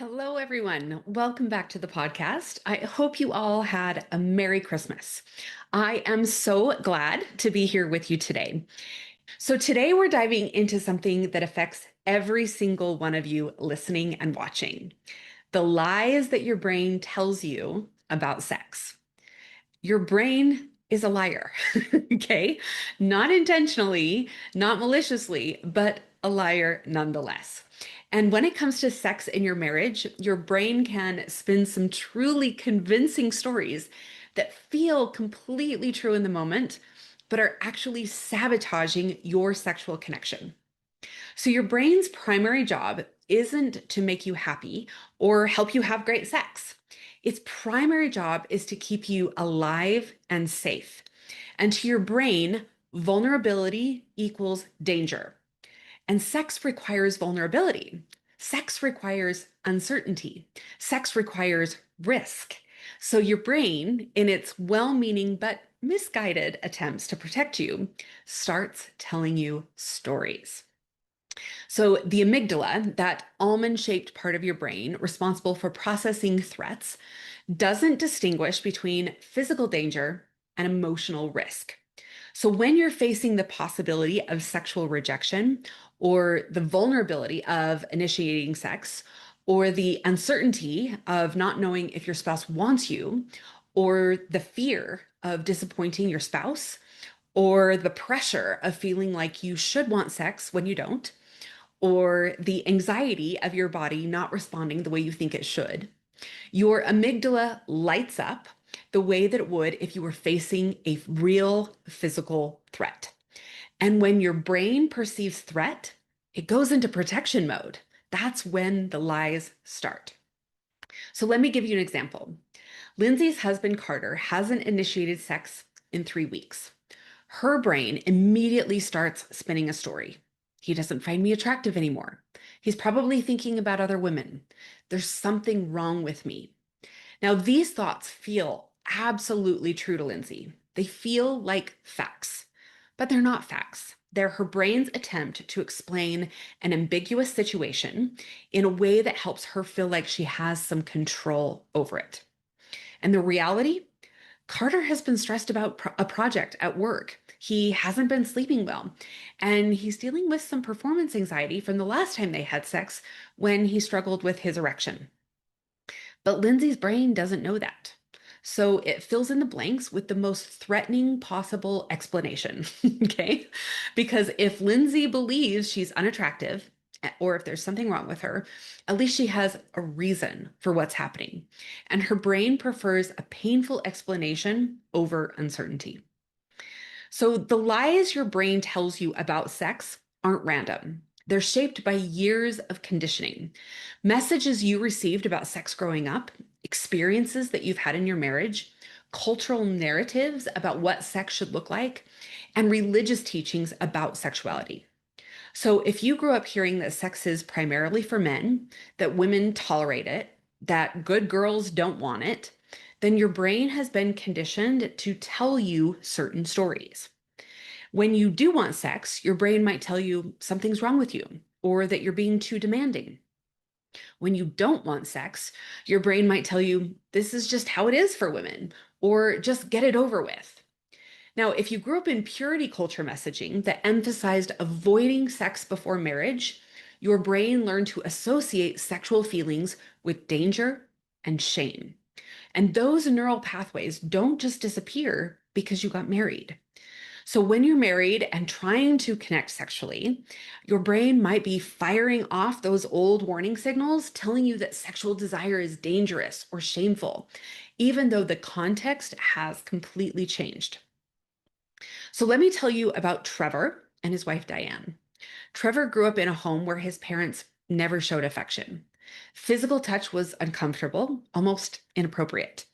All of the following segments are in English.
Hello, everyone. Welcome back to the podcast. I hope you all had a Merry Christmas. I am so glad to be here with you today. So, today we're diving into something that affects every single one of you listening and watching: the lies that your brain tells you about sex. Your brain is a liar, okay? Not intentionally, not maliciously, but a liar nonetheless. And when it comes to sex in your marriage, your brain can spin some truly convincing stories that feel completely true in the moment, but are actually sabotaging your sexual connection. So, your brain's primary job isn't to make you happy or help you have great sex. Its primary job is to keep you alive and safe. And to your brain, vulnerability equals danger. And sex requires vulnerability. Sex requires uncertainty. Sex requires risk. So, your brain, in its well meaning but misguided attempts to protect you, starts telling you stories. So, the amygdala, that almond shaped part of your brain responsible for processing threats, doesn't distinguish between physical danger and emotional risk. So, when you're facing the possibility of sexual rejection, or the vulnerability of initiating sex, or the uncertainty of not knowing if your spouse wants you, or the fear of disappointing your spouse, or the pressure of feeling like you should want sex when you don't, or the anxiety of your body not responding the way you think it should, your amygdala lights up the way that it would if you were facing a real physical threat. And when your brain perceives threat, it goes into protection mode. That's when the lies start. So let me give you an example. Lindsay's husband, Carter, hasn't initiated sex in 3 weeks. Her brain immediately starts spinning a story. He doesn't find me attractive anymore. He's probably thinking about other women. There's something wrong with me. Now, these thoughts feel absolutely true to Lindsay. They feel like facts, but they're not facts. They're her brain's attempt to explain an ambiguous situation in a way that helps her feel like she has some control over it. And the reality: Carter has been stressed about a project at work. He hasn't been sleeping well, and he's dealing with some performance anxiety from the last time they had sex when he struggled with his erection. But Lindsay's brain doesn't know that. So it fills in the blanks with the most threatening possible explanation. Okay. Because if Lindsay believes she's unattractive, or if there's something wrong with her, at least she has a reason for what's happening. And her brain prefers a painful explanation over uncertainty. So the lies your brain tells you about sex aren't random. They're shaped by years of conditioning, messages you received about sex growing up, experiences that you've had in your marriage, cultural narratives about what sex should look like, and religious teachings about sexuality. So if you grew up hearing that sex is primarily for men, that women tolerate it, that good girls don't want it, then your brain has been conditioned to tell you certain stories. When you do want sex, your brain might tell you something's wrong with you or that you're being too demanding. When you don't want sex, your brain might tell you this is just how it is for women, or just get it over with. Now, if you grew up in purity culture messaging that emphasized avoiding sex before marriage, your brain learned to associate sexual feelings with danger and shame. And those neural pathways don't just disappear because you got married. So when you're married and trying to connect sexually, your brain might be firing off those old warning signals telling you that sexual desire is dangerous or shameful, even though the context has completely changed. So let me tell you about Trevor and his wife, Diane. Trevor grew up in a home where his parents never showed affection. Physical touch was uncomfortable, almost inappropriate.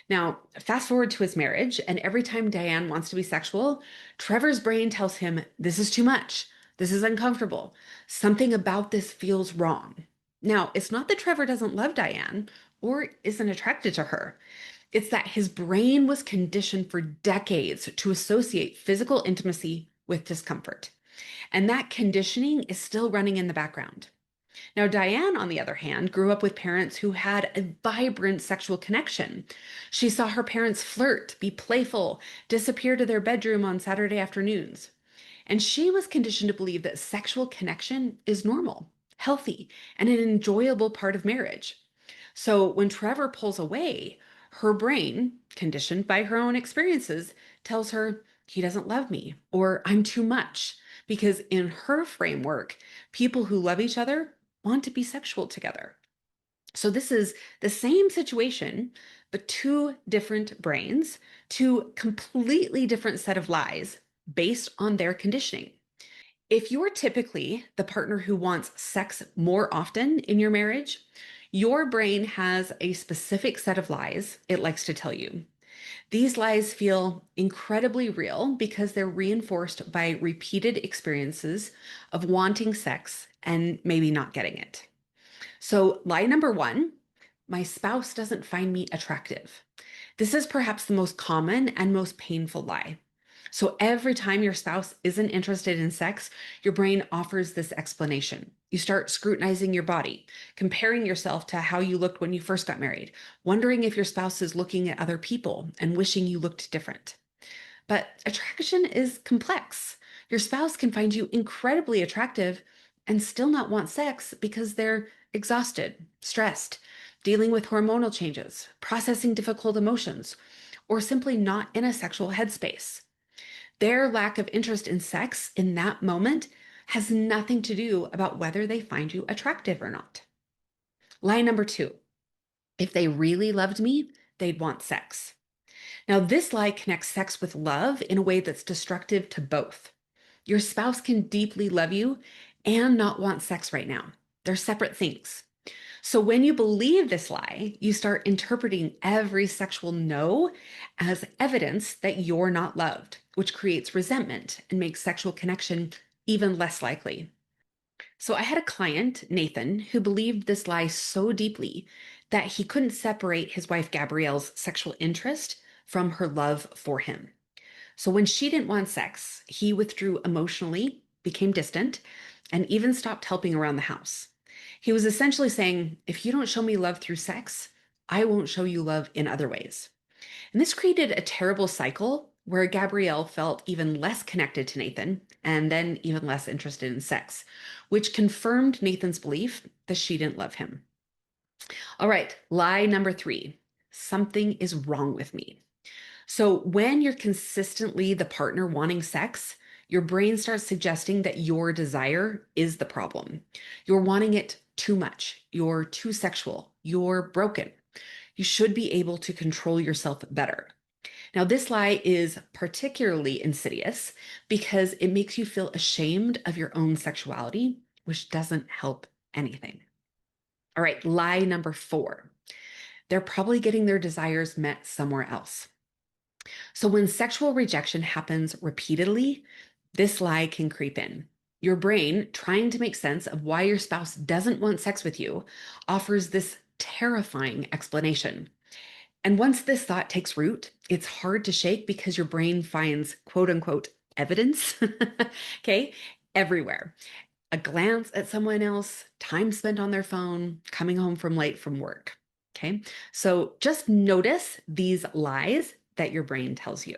Now, fast forward to his marriage, and every time Diane wants to be sexual, Trevor's brain tells him, this is too much. This is uncomfortable. Something about this feels wrong. Now, it's not that Trevor doesn't love Diane or isn't attracted to her. It's that his brain was conditioned for decades to associate physical intimacy with discomfort. And that conditioning is still running in the background. Now, Diane, on the other hand, grew up with parents who had a vibrant sexual connection. She saw her parents flirt, be playful, disappear to their bedroom on Saturday afternoons. And she was conditioned to believe that sexual connection is normal, healthy, and an enjoyable part of marriage. So when Trevor pulls away, her brain, conditioned by her own experiences, tells her, he doesn't love me, or I'm too much. Because in her framework, people who love each other want to be sexual together. So this is the same situation, but two different brains, two completely different set of lies based on their conditioning. If you're typically the partner who wants sex more often in your marriage, your brain has a specific set of lies it likes to tell you. These lies feel incredibly real because they're reinforced by repeated experiences of wanting sex and maybe not getting it. So, lie number one, my spouse doesn't find me attractive. This is perhaps the most common and most painful lie. So, every time your spouse isn't interested in sex, your brain offers this explanation. You start scrutinizing your body, comparing yourself to how you looked when you first got married, wondering if your spouse is looking at other people and wishing you looked different. But attraction is complex. Your spouse can find you incredibly attractive and still not want sex because they're exhausted, stressed, dealing with hormonal changes, processing difficult emotions, or simply not in a sexual headspace. Their lack of interest in sex in that moment has nothing to do about whether they find you attractive or not. Lie number two, if they really loved me, they'd want sex. Now, this lie connects sex with love in a way that's destructive to both. Your spouse can deeply love you and not want sex right now. They're separate things. So, when you believe this lie, you start interpreting every sexual no as evidence that you're not loved, which creates resentment and makes sexual connection even less likely. So I had a client, Nathan, who believed this lie so deeply that he couldn't separate his wife Gabrielle's sexual interest from her love for him. So when she didn't want sex, he withdrew emotionally, became distant, and even stopped helping around the house. He was essentially saying, if you don't show me love through sex, I won't show you love in other ways. And this created a terrible cycle where Gabrielle felt even less connected to Nathan and then even less interested in sex, which confirmed Nathan's belief that she didn't love him. All right, lie number three, something is wrong with me. So when you're consistently the partner wanting sex, your brain starts suggesting that your desire is the problem. You're wanting it too much. You're too sexual. You're broken. You should be able to control yourself better. Now, this lie is particularly insidious because it makes you feel ashamed of your own sexuality, which doesn't help anything. All right, lie number four. They're probably getting their desires met somewhere else. So, when sexual rejection happens repeatedly, this lie can creep in. Your brain, trying to make sense of why your spouse doesn't want sex with you, offers this terrifying explanation. And once this thought takes root, it's hard to shake because your brain finds quote unquote evidence, okay, everywhere. A glance at someone else, time spent on their phone, coming home from late from work. Okay, so just notice these lies that your brain tells you.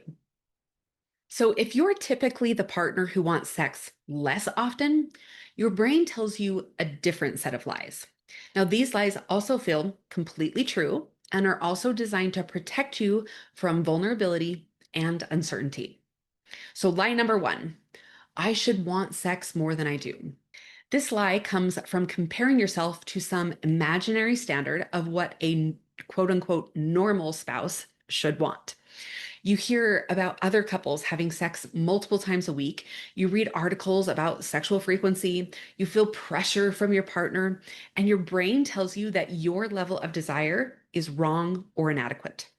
So, if you're typically the partner who wants sex less often, your brain tells you a different set of lies. Now, these lies also feel completely true and are also designed to protect you from vulnerability and uncertainty. So, lie number one, I should want sex more than I do. This lie comes from comparing yourself to some imaginary standard of what a quote unquote normal spouse should want. You hear about other couples having sex multiple times a week. You read articles about sexual frequency. You feel pressure from your partner, and your brain tells you that your level of desire is wrong or inadequate.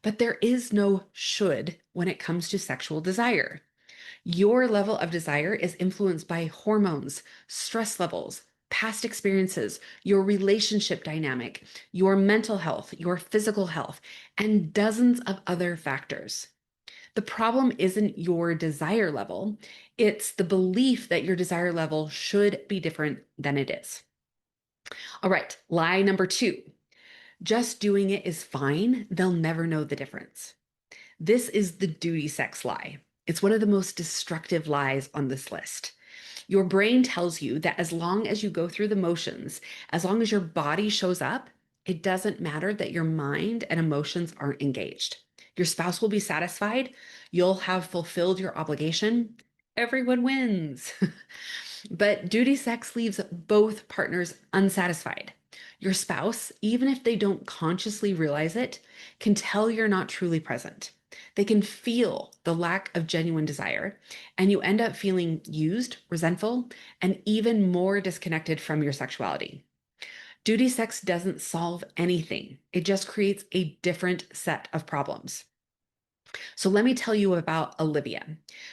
But there is no should when it comes to sexual desire. Your level of desire is influenced by hormones, stress levels, past experiences, your relationship dynamic, your mental health, your physical health, and dozens of other factors. The problem isn't your desire level, it's the belief that your desire level should be different than it is. All right, lie number two. Just doing it is fine. They'll never know the difference. This is the duty sex lie. It's one of the most destructive lies on this list. Your brain tells you that as long as you go through the motions, as long as your body shows up, it doesn't matter that your mind and emotions aren't engaged. Your spouse will be satisfied. You'll have fulfilled your obligation. Everyone wins. But duty sex leaves both partners unsatisfied. Your spouse, even if they don't consciously realize it, can tell you're not truly present. They can feel the lack of genuine desire, and you end up feeling used, resentful, and even more disconnected from your sexuality. Duty sex doesn't solve anything, it just creates a different set of problems. So let me tell you about Olivia.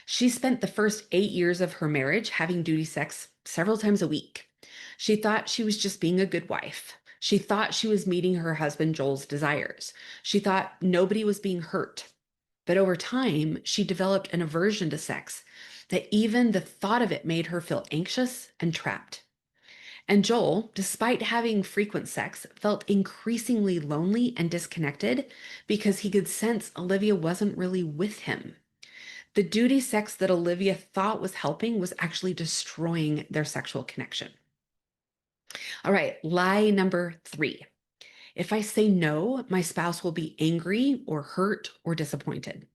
She spent the first 8 years of her marriage having duty sex several times a week. She thought she was just being a good wife. She thought she was meeting her husband Joel's desires. She thought nobody was being hurt. But over time, she developed an aversion to sex that even the thought of it made her feel anxious and trapped. And Joel, despite having frequent sex, felt increasingly lonely and disconnected because he could sense Olivia wasn't really with him. The duty sex that Olivia thought was helping was actually destroying their sexual connection. All right, lie number three. If I say no, my spouse will be angry or hurt or disappointed.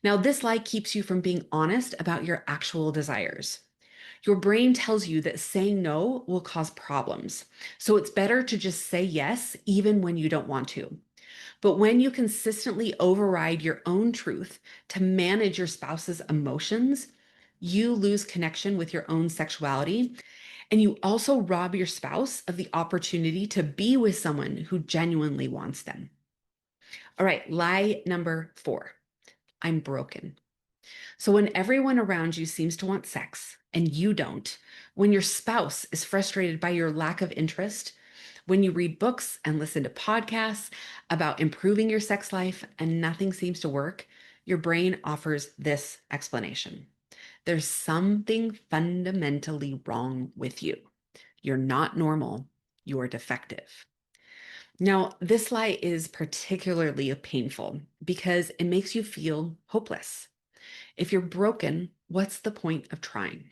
Now, this lie keeps you from being honest about your actual desires. Your brain tells you that saying no will cause problems. So it's better to just say yes, even when you don't want to. But when you consistently override your own truth to manage your spouse's emotions, you lose connection with your own sexuality. And you also rob your spouse of the opportunity to be with someone who genuinely wants them. All right, lie number four. I'm broken. So when everyone around you seems to want sex and you don't, when your spouse is frustrated by your lack of interest, when you read books and listen to podcasts about improving your sex life and nothing seems to work, your brain offers this explanation. There's something fundamentally wrong with you. You're not normal. You're defective. Now, this lie is particularly painful because it makes you feel hopeless. If you're broken, what's the point of trying?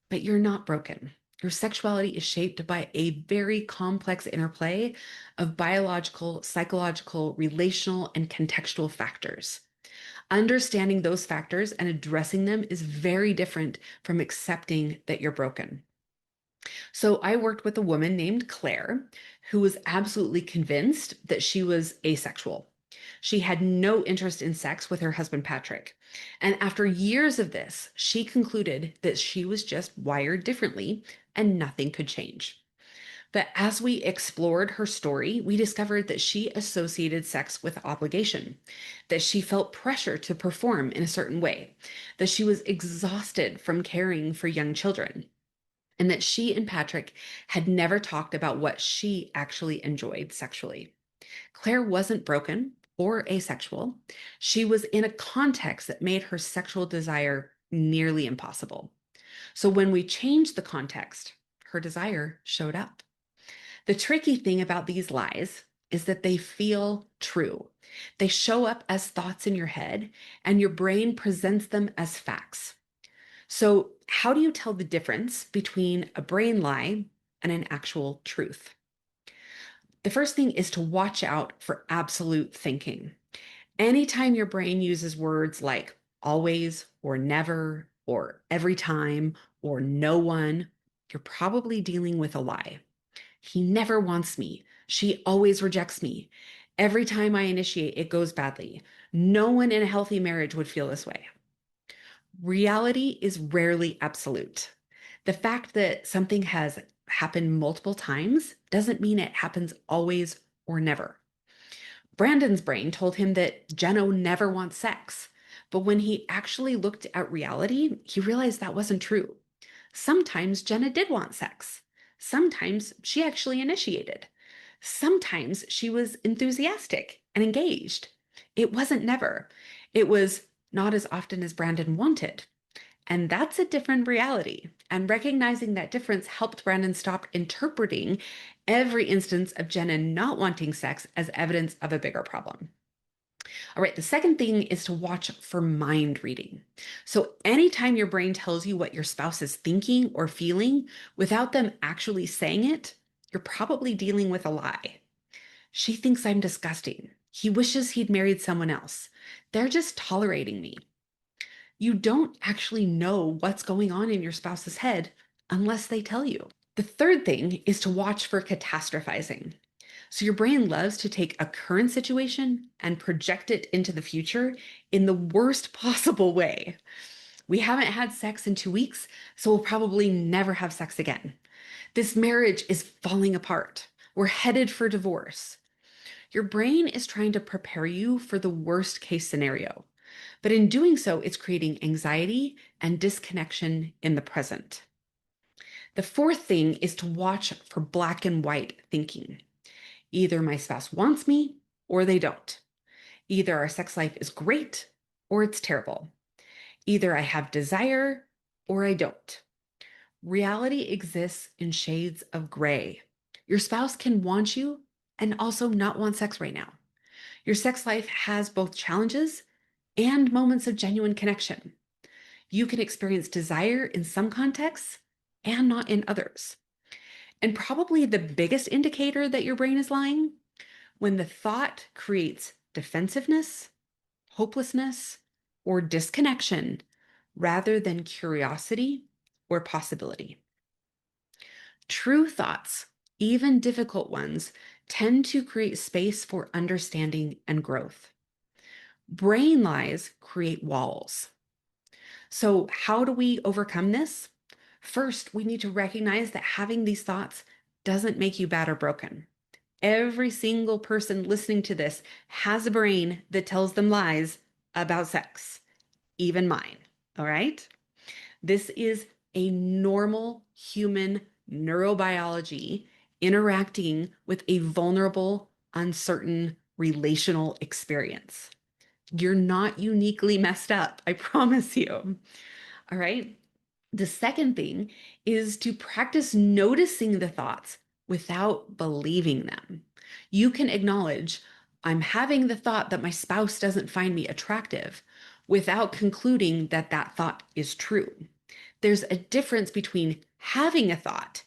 But you're not broken. Your sexuality is shaped by a very complex interplay of biological, psychological, relational, and contextual factors. Understanding those factors and addressing them is very different from accepting that you're broken. So I worked with a woman named Claire who was absolutely convinced that she was asexual. She had no interest in sex with her husband, Patrick. And after years of this, she concluded that she was just wired differently and nothing could change. But as we explored her story, we discovered that she associated sex with obligation, that she felt pressure to perform in a certain way, that she was exhausted from caring for young children, and that she and Patrick had never talked about what she actually enjoyed sexually. Claire wasn't broken or asexual. She was in a context that made her sexual desire nearly impossible. So when we changed the context, her desire showed up. The tricky thing about these lies is that they feel true. They show up as thoughts in your head, and your brain presents them as facts. So, how do you tell the difference between a brain lie and an actual truth? The first thing is to watch out for absolute thinking. Anytime your brain uses words like always or never or every time or no one, you're probably dealing with a lie. He never wants me. She always rejects me. Every time I initiate, it goes badly. No one in a healthy marriage would feel this way. Reality is rarely absolute. The fact that something has happened multiple times doesn't mean it happens always or never. Brandon's brain told him that Jeno never wants sex, but when he actually looked at reality, he realized that wasn't true. Sometimes Jenna did want sex. Sometimes she actually initiated. Sometimes she was enthusiastic and engaged. It wasn't never. It was not as often as Brandon wanted. And that's a different reality. And recognizing that difference helped Brandon stop interpreting every instance of Jenna not wanting sex as evidence of a bigger problem. All right, the second thing is to watch for mind reading. So, anytime your brain tells you what your spouse is thinking or feeling without them actually saying it, you're probably dealing with a lie. She thinks I'm disgusting. He wishes he'd married someone else. They're just tolerating me. You don't actually know what's going on in your spouse's head unless they tell you. The third thing is to watch for catastrophizing. So, your brain loves to take a current situation and project it into the future in the worst possible way. We haven't had sex in 2 weeks, so we'll probably never have sex again. This marriage is falling apart. We're headed for divorce. Your brain is trying to prepare you for the worst case scenario. But in doing so, it's creating anxiety and disconnection in the present. The fourth thing is to watch for black and white thinking. Either my spouse wants me or they don't. Either our sex life is great or it's terrible. Either I have desire or I don't. Reality exists in shades of gray. Your spouse can want you and also not want sex right now. Your sex life has both challenges and moments of genuine connection. You can experience desire in some contexts and not in others. And probably the biggest indicator that your brain is lying, when the thought creates defensiveness, hopelessness, or disconnection rather than curiosity or possibility. True thoughts, even difficult ones, tend to create space for understanding and growth. Brain lies create walls. So, how do we overcome this? First, we need to recognize that having these thoughts doesn't make you bad or broken. Every single person listening to this has a brain that tells them lies about sex, even mine. All right? This is a normal human neurobiology interacting with a vulnerable, uncertain relational experience. You're not uniquely messed up, I promise you. All right. The second thing is to practice noticing the thoughts without believing them. You can acknowledge, I'm having the thought that my spouse doesn't find me attractive without concluding that that thought is true. There's a difference between having a thought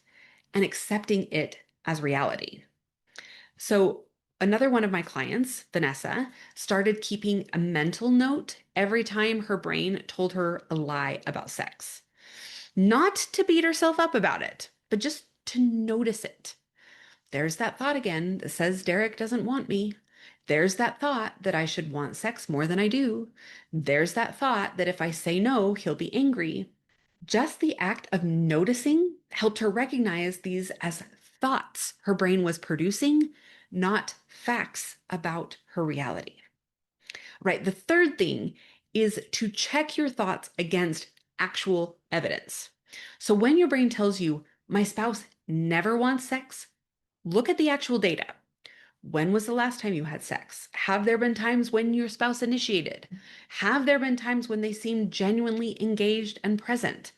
and accepting it as reality. So, another one of my clients, Vanessa, started keeping a mental note every time her brain told her a lie about sex. Not to beat herself up about it, but just to notice it. There's that thought again that says Derek doesn't want me. There's that thought that I should want sex more than I do. There's that thought that if I say no, he'll be angry. Just the act of noticing helped her recognize these as thoughts her brain was producing, not facts about her reality. Right. The third thing is to check your thoughts against actual evidence. So when your brain tells you, my spouse never wants sex, look at the actual data. When was the last time you had sex? Have there been times when your spouse initiated? Have there been times when they seemed genuinely engaged and present?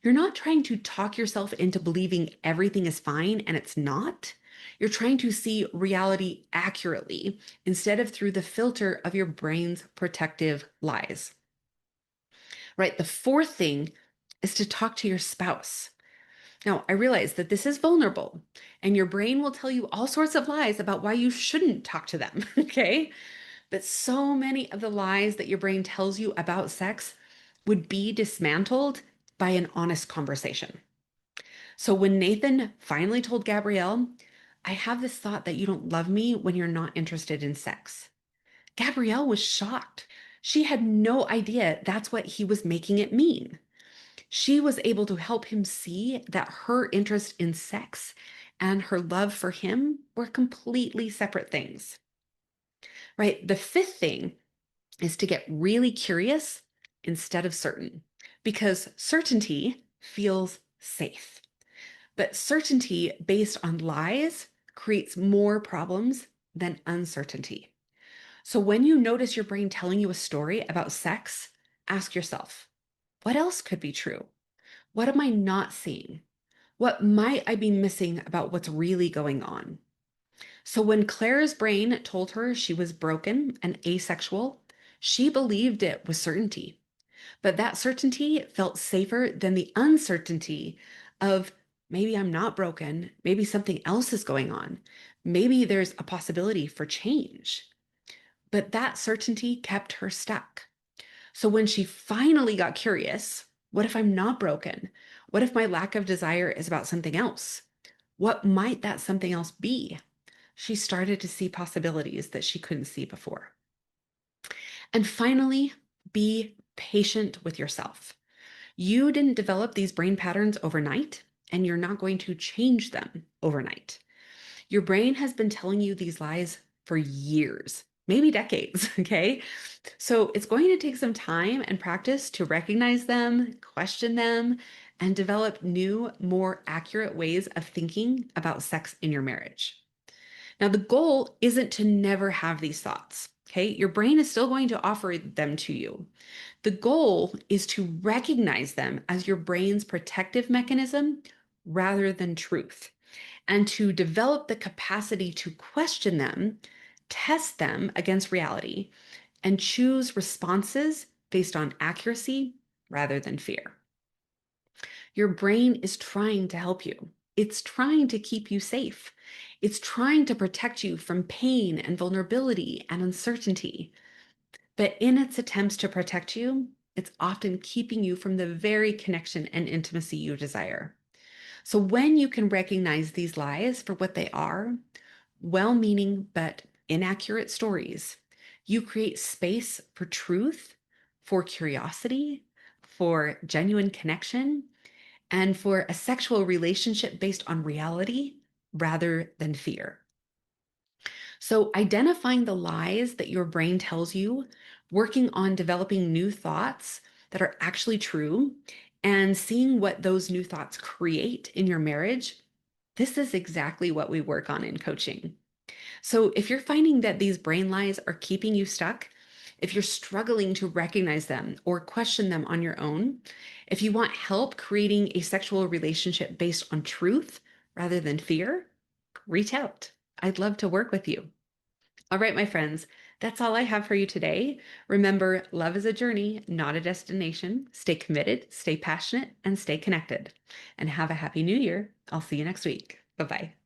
You're not trying to talk yourself into believing everything is fine and it's not. You're trying to see reality accurately instead of through the filter of your brain's protective lies. Right? The fourth thing is to talk to your spouse. Now, I realize that this is vulnerable and your brain will tell you all sorts of lies about why you shouldn't talk to them, okay? But so many of the lies that your brain tells you about sex would be dismantled by an honest conversation. So when Nathan finally told Gabrielle, I have this thought that you don't love me when you're not interested in sex. Gabrielle was shocked. She had no idea that's what he was making it mean. She was able to help him see that her interest in sex and her love for him were completely separate things. Right? The fifth thing is to get really curious instead of certain, because certainty feels safe. But certainty based on lies creates more problems than uncertainty. So when you notice your brain telling you a story about sex, ask yourself, What else could be true? What am I not seeing? What might I be missing about what's really going on? So when Claire's brain told her she was broken and asexual, she believed it with certainty. But that certainty felt safer than the uncertainty of maybe I'm not broken, maybe something else is going on, maybe there's a possibility for change. But that certainty kept her stuck. So when she finally got curious, what if I'm not broken? What if my lack of desire is about something else? What might that something else be? She started to see possibilities that she couldn't see before. And finally, be patient with yourself. You didn't develop these brain patterns overnight, and you're not going to change them overnight. Your brain has been telling you these lies for years, maybe decades, okay? So it's going to take some time and practice to recognize them, question them, and develop new, more accurate ways of thinking about sex in your marriage. Now, the goal isn't to never have these thoughts, okay? Your brain is still going to offer them to you. The goal is to recognize them as your brain's protective mechanism rather than truth, and to develop the capacity to question them, test them against reality, and choose responses based on accuracy rather than fear. Your brain is trying to help you. It's trying to keep you safe. It's trying to protect you from pain and vulnerability and uncertainty. But in its attempts to protect you, it's often keeping you from the very connection and intimacy you desire. So when you can recognize these lies for what they are, well-meaning but inaccurate stories, you create space for truth, for curiosity, for genuine connection, and for a sexual relationship based on reality rather than fear. So, identifying the lies that your brain tells you, working on developing new thoughts that are actually true, and seeing what those new thoughts create in your marriage, this is exactly what we work on in coaching. So, if you're finding that these brain lies are keeping you stuck, if you're struggling to recognize them or question them on your own, if you want help creating a sexual relationship based on truth rather than fear, reach out. I'd love to work with you. All right, my friends, that's all I have for you today. Remember, love is a journey, not a destination. Stay committed, stay passionate, and stay connected. And have a happy new year. I'll see you next week. Bye bye.